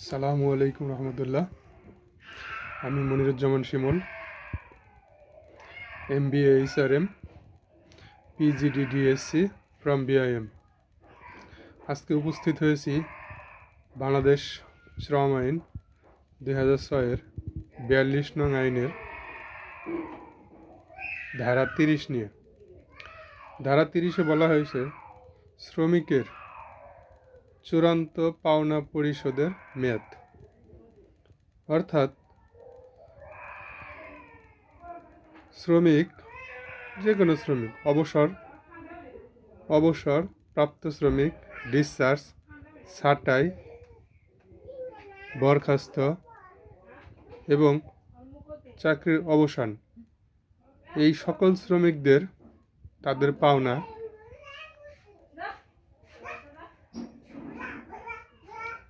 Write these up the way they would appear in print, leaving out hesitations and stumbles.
সালামু আলাইকুম রহমতুল্লাহ। আমি মনিরুজ্জামান শিমুল, MBA HRM, PGDDSC from BIM। আজকে উপস্থিত হয়েছি বাংলাদেশ শ্রম আইন 2006-এর 42 নং আইনের ধারা 30 নিয়ে। ধারা 30-এ বলা হয়েছে শ্রমিকের চূড়ান্ত পাওনা পরিশোধের মেয়াদ, অর্থাৎ শ্রমিক, যে কোনো শ্রমিক, অবসর প্রাপ্ত শ্রমিক, ডিসচার্জ, ছাঁটাই, বরখাস্ত এবং চাকরির অবসান, এই সকল শ্রমিকদের তাদের পাওনা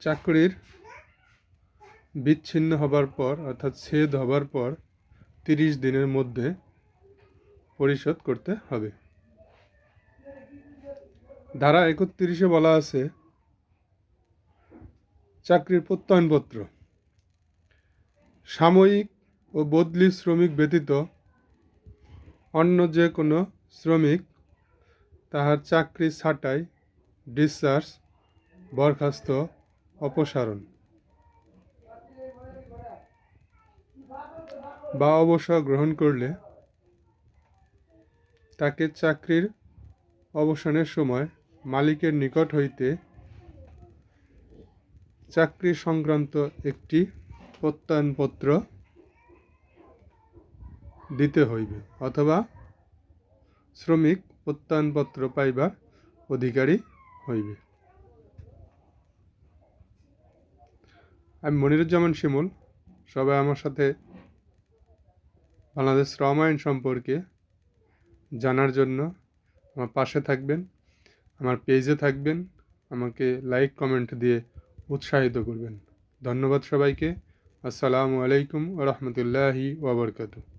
চাকরির বিচ্ছিন্ন হবার পর, অর্থাৎ ছেদ হবার পর 30 দিনের মধ্যে পরিশোধ করতে হবে। ধারা 31-এ বলা আছে চাকরির প্রত্যয়নপত্র সাময়িক ও বদলি শ্রমিক ব্যতীত অন্য যে কোনো শ্রমিক তাহার চাকরি ছাঁটাই, ডিসচার্জ, বরখাস্ত, অপসারণ বা অবসর গ্রহণ করলে তাকে চাকরির অবসানের সময় মালিকের নিকট হইতে চাকরি সংক্রান্ত একটি প্রত্যয়নপত্র দিতে হইবে, অথবা শ্রমিক প্রত্যয়নপত্র পাইবার অধিকারী হইবে। আমি মনিরুজ্জামান শিমুল। সবাই আমার সাথে বাংলাদেশ শ্রম আইন সম্পর্কে জানার জন্য আমার পাশে থাকবেন, আমার পেজে থাকবেন, আমাকে লাইক কমেন্ট দিয়ে উৎসাহিত করবেন। ধন্যবাদ সবাইকে। আসসালামু আলাইকুম ওয়া রাহমাতুল্লাহি ওয়া বারাকাতুহু।